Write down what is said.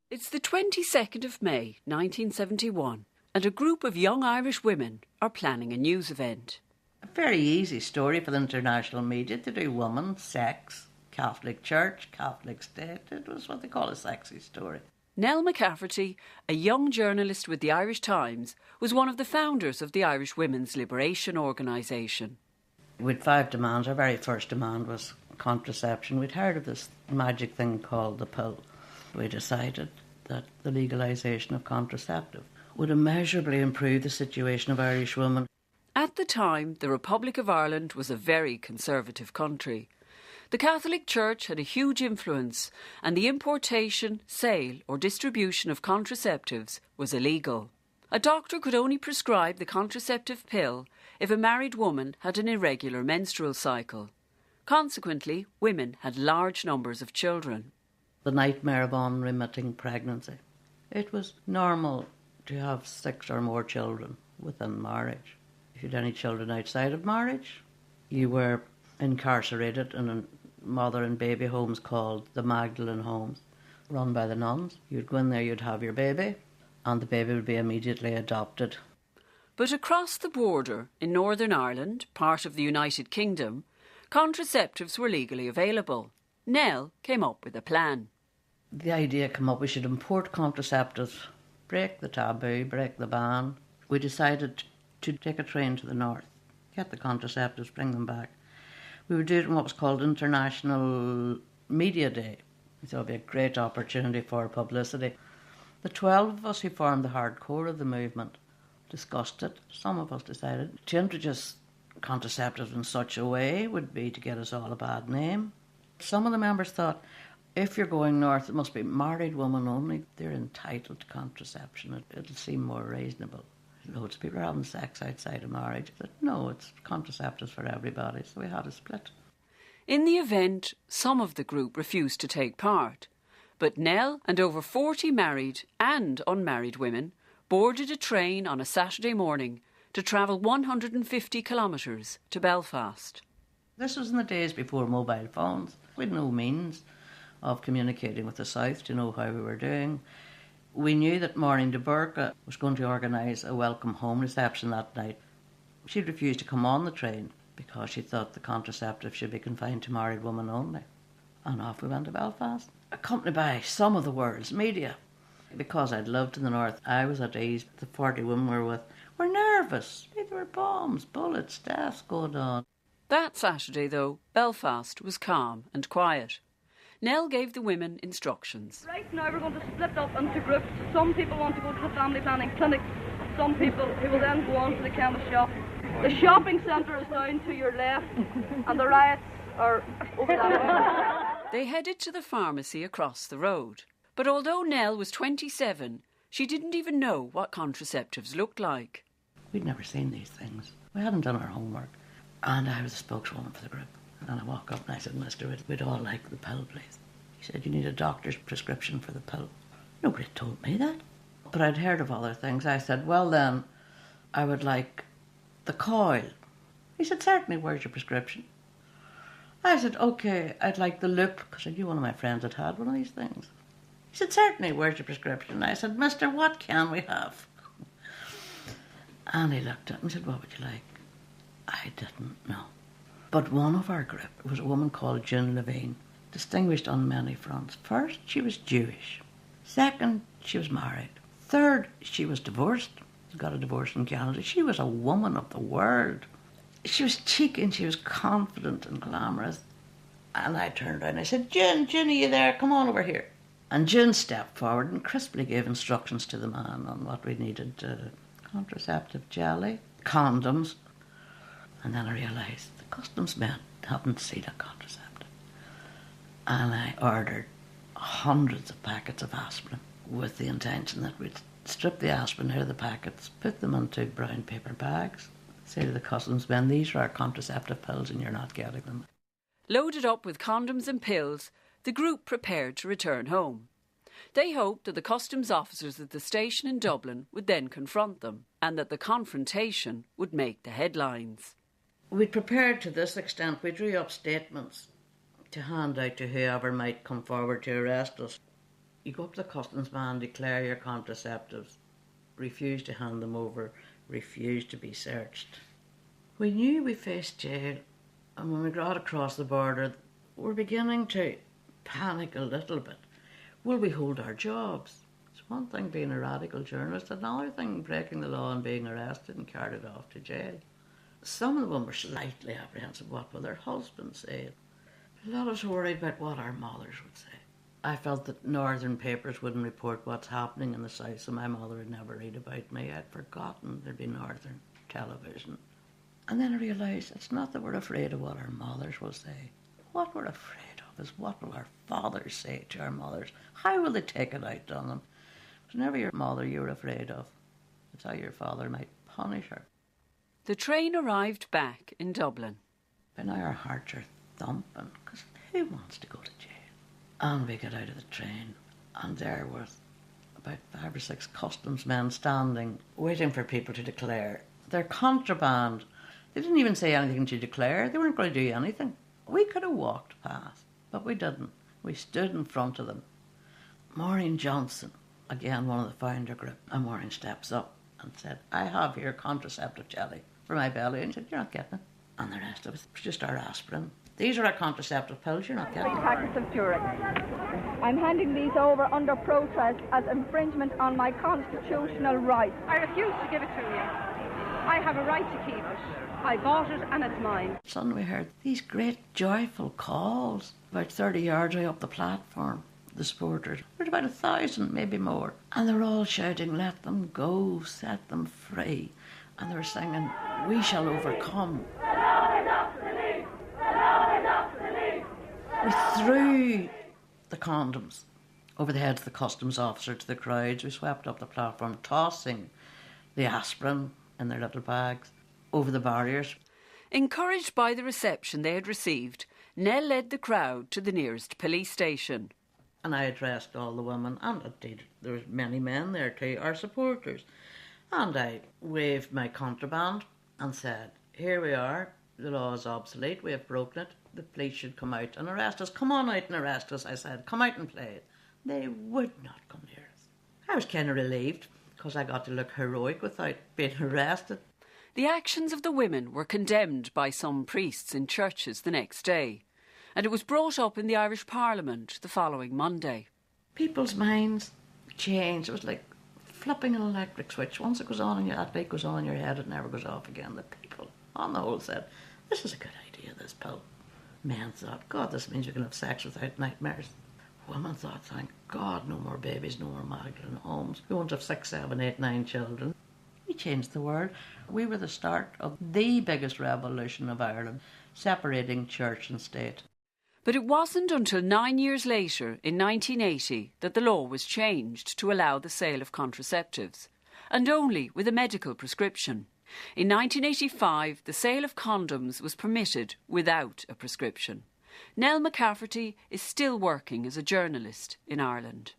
It's the 22nd of May 1971 and a group of young Irish women are planning a news event. A very easy story for the international media to do: woman, sex, Catholic Church, Catholic State. It was what they call a sexy story. Nell McCafferty, a young journalist with the Irish Times, was one of the founders of the Irish Women's Liberation Organisation. We had 5 demands. Our very first demand was contraception. We'd heard of this magic thing called the pill. We decided that the legalisation of contraceptive would immeasurably improve the situation of Irish women. At the time, the Republic of Ireland was a very conservative country. The Catholic Church had a huge influence, and the importation, sale or distribution of contraceptives was illegal. A doctor could only prescribe the contraceptive pill if a married woman had an irregular menstrual cycle. Consequently, women had large numbers of children. The nightmare of unremitting pregnancy. It was normal to have 6 or more children within marriage. If you had any children outside of marriage, you were incarcerated in a mother and baby homes called the Magdalene Homes, run by the nuns. You'd go in there, you'd have your baby, and the baby would be immediately adopted. But across the border in Northern Ireland, part of the United Kingdom, contraceptives were legally available. Nell came up with a plan. The idea came up we should import contraceptives, break the taboo, break the ban. We decided to take a train to the north, get the contraceptives, bring them back. We would do it on what was called International Media Day. So it would be a great opportunity for publicity. The 12 of us who formed the hardcore of the movement discussed it. Some of us decided to introduce contraceptives in such a way would be to get us all a bad name. Some of the members thought, if you're going north, it must be married women only. They're entitled to contraception. It'll seem more reasonable. Loads of people are having sex outside of marriage. But no, it's contraceptives for everybody. So we had a split. In the event, some of the group refused to take part. But Nell and over 40 married and unmarried women boarded a train on a Saturday morning to travel 150 kilometres to Belfast. This was in the days before mobile phones. We had no means of communicating with the South to know how we were doing. We knew that Maureen de Burgh was going to organise a welcome home reception that night. She refused to come on the train because she thought the contraceptive should be confined to married women only. And off we went to Belfast, accompanied by some of the world's media. Because I'd lived in the north, I was at ease. The 40 women we were with were nervous. There were bombs, bullets, deaths going on. That Saturday, though, Belfast was calm and quiet. Nell gave the women instructions. Right now we're going to split up into groups. Some people want to go to the family planning clinic. Some people who will then go on to the chemist shop. The shopping centre is down to your left and the riots are over that way. They headed to the pharmacy across the road. But although Nell was 27, she didn't even know what contraceptives looked like. We'd never seen these things. We hadn't done our homework. And I was the spokeswoman for the group. And I walked up and I said, Mister, we'd all like the pill, please. He said, you need a doctor's prescription for the pill. Nobody told me that. But I'd heard of other things. I said, well then, I would like the coil. He said, certainly, where's your prescription? I said, OK, I'd like the loop, because I knew one of my friends had had one of these things. He said, certainly, where's your prescription? I said, Mister, what can we have? And he looked at me and said, what would you like? I didn't know. But one of our group was a woman called June Levine, distinguished on many fronts. First, she was Jewish. Second, she was married. Third, she was divorced. She got a divorce in Canada. She was a woman of the world. She was cheeky and she was confident and glamorous. And I turned around and I said, June, are you there? Come on over here. And June stepped forward and crisply gave instructions to the man on what we needed. Contraceptive jelly, condoms. And then I realised the customs men haven't seen a contraceptive. And I ordered hundreds of packets of aspirin with the intention that we'd strip the aspirin out of the packets, put them into brown paper bags, say to the customs men, these are our contraceptive pills and you're not getting them. Loaded up with condoms and pills, the group prepared to return home. They hoped that the customs officers at the station in Dublin would then confront them and that the confrontation would make the headlines. We prepared to this extent. We drew up statements to hand out to whoever might come forward to arrest us. You go up to the customs man, declare your contraceptives, refuse to hand them over, refuse to be searched. We knew we faced jail, and when we got across the border, we're beginning to panic a little bit. Will we hold our jobs? It's one thing being a radical journalist, another thing breaking the law and being arrested and carried off to jail. Some of them were slightly apprehensive. What will their husbands say? A lot of us worried about what our mothers would say. I felt that northern papers wouldn't report what's happening in the south, so my mother would never read about me. I'd forgotten there'd be northern television. And then I realised it's not that we're afraid of what our mothers will say. What we're afraid of is what will our fathers say to our mothers. How will they take it out on them? It was never your mother you were afraid of. It's how your father might punish her. The train arrived back in Dublin. By now our hearts are thumping, because who wants to go to jail? And we get out of the train, and there was about 5 or 6 customs men standing, waiting for people to declare their contraband. They didn't even say anything to declare. They weren't going to do anything. We could have walked past, but we didn't. We stood in front of them. Maureen Johnson, again one of the founder group, and Maureen steps up and said, I have here contraceptive jelly for my belly. And he said, you're not getting it. And the rest of us, it's just our aspirin. These are our contraceptive pills, you're not getting them. 3 packets of Durex. I'm handing these over under protest as infringement on my constitutional right. I refuse to give it to you. I have a right to keep it. I bought it and it's mine. Suddenly we heard these great joyful calls about 30 yards way up the platform. The supporters, there's about 1,000, maybe more. And they're all shouting, let them go, set them free. And they were singing, we shall overcome. We threw the condoms over the heads of the customs officer to the crowds. We swept up the platform, tossing the aspirin in their little bags over the barriers. Encouraged by the reception they had received, Nell led the crowd to the nearest police station. And I addressed all the women, and indeed there was many men there too, our supporters. And I waved my contraband and said, here we are, the law is obsolete, we have broken it, the police should come out and arrest us. Come on out and arrest us, I said, come out and play it. They would not come near us. I was kind of relieved, because I got to look heroic without being arrested. The actions of the women were condemned by some priests in churches the next day, and it was brought up in the Irish Parliament the following Monday. People's minds changed. It was like flipping an electric switch. Once it goes on and that light goes on in your head, it never goes off again. The people, on the whole, said, this is a good idea, this pill. Men thought, God, this means you can have sex without nightmares. Women thought, thank God, no more babies, no more Magdalene homes. We won't have 6, 7, 8, 9 children. We changed the world. We were the start of the biggest revolution of Ireland, separating church and state. But it wasn't until 9 years later, in 1980, that the law was changed to allow the sale of contraceptives, and only with a medical prescription. In 1985, the sale of condoms was permitted without a prescription. Nell McCafferty is still working as a journalist in Ireland.